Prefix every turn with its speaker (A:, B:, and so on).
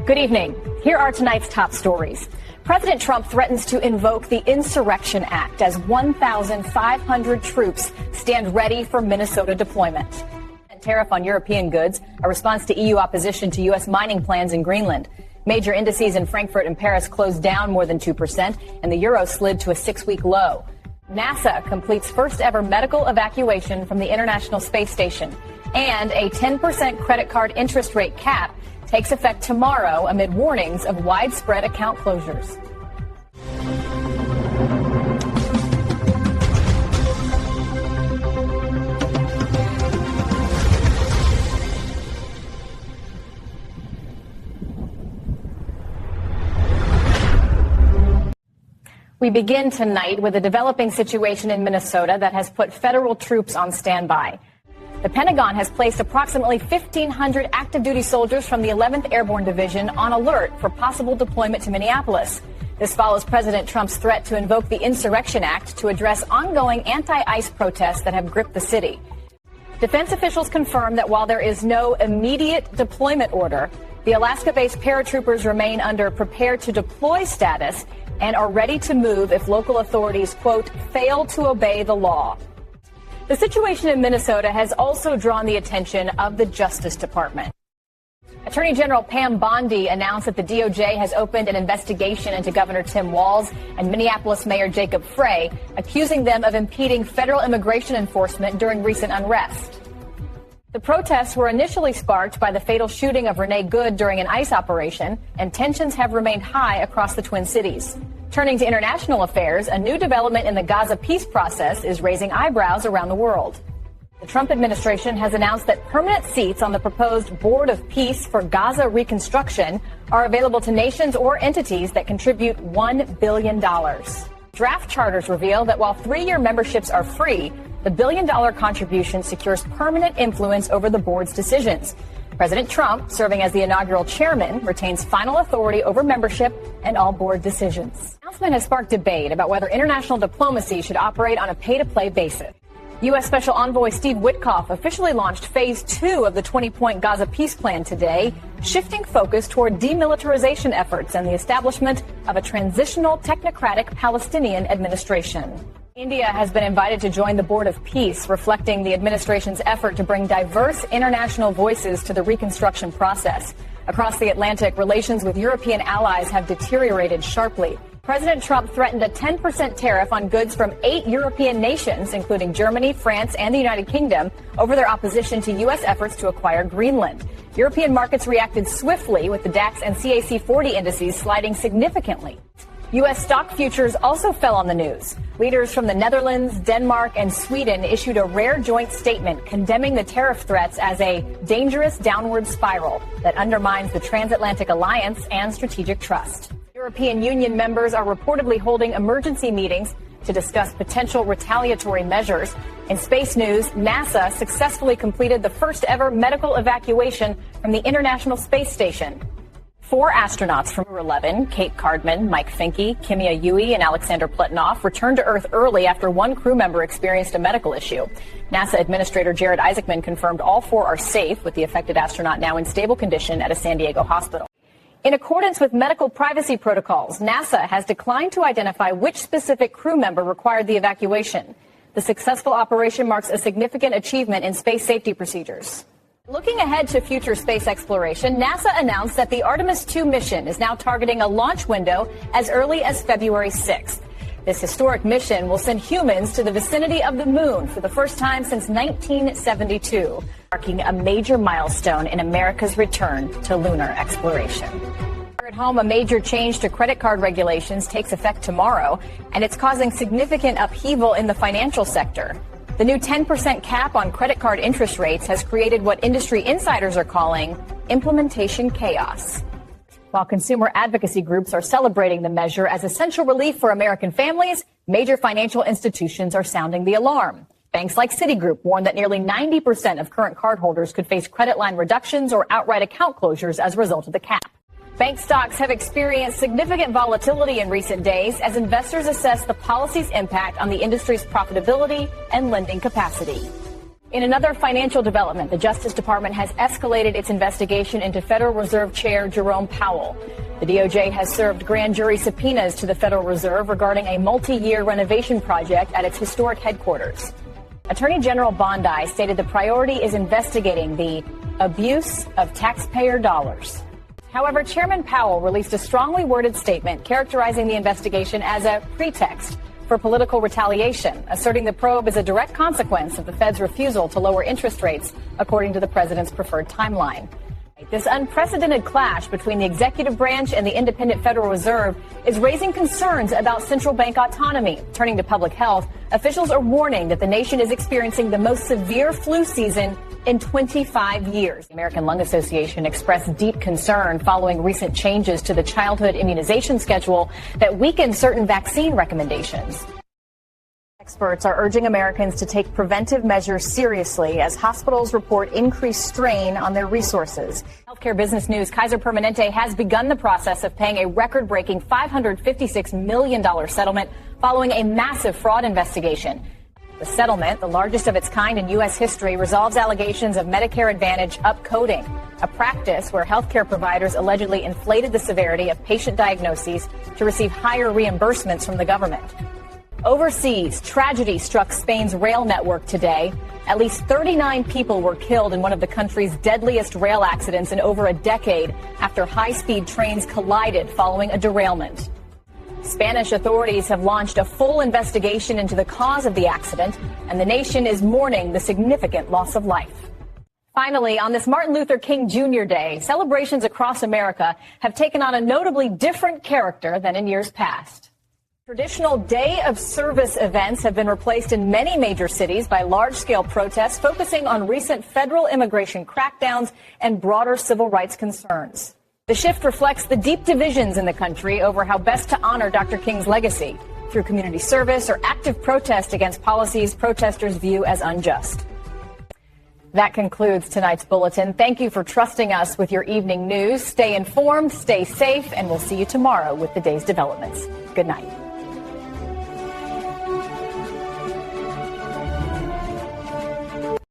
A: Good evening. Here are tonight's top stories. President Trump threatens to invoke the Insurrection Act as 1,500 troops stand ready for Minnesota deployment. And tariff on European goods, a response to EU opposition to U.S. mining plans in Greenland. Major indices in Frankfurt and Paris closed down more than 2%, and the euro slid to a 6-week low. NASA completes first ever medical evacuation from the International Space Station. And a 10% credit card interest rate cap takes effect tomorrow amid warnings of widespread account closures. We begin tonight with a developing situation in Minnesota that has put federal troops on standby. The Pentagon has placed approximately 1,500 active duty soldiers from the 11th Airborne Division on alert for possible deployment to Minneapolis. This follows President Trump's threat to invoke the Insurrection Act to address ongoing anti-ICE protests that have gripped the city. Defense officials confirm that while there is no immediate deployment order, the Alaska-based paratroopers remain under prepare to deploy status and are ready to move if local authorities, quote, fail to obey the law. The situation in Minnesota has also drawn the attention of the Justice Department. Attorney General Pam Bondi announced that the DOJ has opened an investigation into Governor Tim Walz and Minneapolis Mayor Jacob Frey, accusing them of impeding federal immigration enforcement during recent unrest. The protests were initially sparked by the fatal shooting of Renee Good during an ICE operation, and tensions have remained high across the Twin Cities. Turning to international affairs, a new development in the Gaza peace process is raising eyebrows around the world. The Trump administration has announced that permanent seats on the proposed Board of Peace for Gaza Reconstruction are available to nations or entities that contribute $1 billion. Draft charters reveal that while 3-year memberships are free, the billion-dollar contribution secures permanent influence over the board's decisions. President Trump, serving as the inaugural chairman, retains final authority over membership and all board decisions. The announcement has sparked debate about whether international diplomacy should operate on a pay-to-play basis. U.S. Special Envoy Steve Witkoff officially launched Phase 2 of the 20-point Gaza peace plan today, shifting focus toward demilitarization efforts and the establishment of a transitional technocratic Palestinian administration. India has been invited to join the Board of Peace, reflecting the administration's effort to bring diverse international voices to the reconstruction process. Across the Atlantic, relations with European allies have deteriorated sharply. President Trump threatened a 10% tariff on goods from 8 European nations, including Germany, France, and the United Kingdom, over their opposition to U.S. efforts to acquire Greenland. European markets reacted swiftly, with the DAX and CAC 40 indices sliding significantly. U.S. stock futures also fell on the news. Leaders from the Netherlands, Denmark, and Sweden issued a rare joint statement condemning the tariff threats as a dangerous downward spiral that undermines the transatlantic alliance and strategic trust. European Union members are reportedly holding emergency meetings to discuss potential retaliatory measures. In space news, NASA successfully completed the first ever medical evacuation from the International Space Station. 4 astronauts from Crew 11, Kate Cardman, Mike Finke, Kimia Yui, and Alexander Plutnoff, returned to Earth early after one crew member experienced a medical issue. NASA Administrator Jared Isaacman confirmed all 4 are safe, with the affected astronaut now in stable condition at a San Diego hospital. In accordance with medical privacy protocols, NASA has declined to identify which specific crew member required the evacuation. The successful operation marks a significant achievement in space safety procedures. Looking ahead to future space exploration, NASA announced that the Artemis II mission is now targeting a launch window as early as February 6th. This historic mission will send humans to the vicinity of the moon for the first time since 1972, marking a major milestone in America's return to lunar exploration. Here at home, a major change to credit card regulations takes effect tomorrow, and it's causing significant upheaval in the financial sector. The new 10% cap on credit card interest rates has created what industry insiders are calling implementation chaos. While consumer advocacy groups are celebrating the measure as essential relief for American families, major financial institutions are sounding the alarm. Banks like Citigroup warn that nearly 90% of current cardholders could face credit line reductions or outright account closures as a result of the cap. Bank stocks have experienced significant volatility in recent days as investors assess the policy's impact on the industry's profitability and lending capacity. In another financial development, the Justice Department has escalated its investigation into Federal Reserve Chair Jerome Powell. The DOJ has served grand jury subpoenas to the Federal Reserve regarding a multi-year renovation project at its historic headquarters. Attorney General Bondi stated the priority is investigating the abuse of taxpayer dollars. However, Chairman Powell released a strongly worded statement characterizing the investigation as a pretext for political retaliation, asserting the probe is a direct consequence of the Fed's refusal to lower interest rates, according to the president's preferred timeline. This unprecedented clash between the executive branch and the independent Federal Reserve is raising concerns about central bank autonomy. Turning to public health, officials are warning that the nation is experiencing the most severe flu season in 25 years. The American Lung Association expressed deep concern following recent changes to the childhood immunization schedule that weakened certain vaccine recommendations. Experts are urging Americans to take preventive measures seriously as hospitals report increased strain on their resources. Healthcare Business News, Kaiser Permanente has begun the process of paying a record-breaking $556 million settlement following a massive fraud investigation. The settlement, the largest of its kind in U.S. history, resolves allegations of Medicare Advantage upcoding, a practice where healthcare providers allegedly inflated the severity of patient diagnoses to receive higher reimbursements from the government. Overseas, tragedy struck Spain's rail network today. At least 39 people were killed in one of the country's deadliest rail accidents in over a decade after high-speed trains collided following a derailment. Spanish authorities have launched a full investigation into the cause of the accident, and the nation is mourning the significant loss of life. Finally, on this Martin Luther King Jr. Day, celebrations across America have taken on a notably different character than in years past. Traditional day of service events have been replaced in many major cities by large-scale protests focusing on recent federal immigration crackdowns and broader civil rights concerns. The shift reflects the deep divisions in the country over how best to honor Dr. King's legacy through community service or active protest against policies protesters view as unjust. That concludes tonight's bulletin. Thank you for trusting us with your evening news. Stay informed, stay safe, and we'll see you tomorrow with the day's developments. Good night.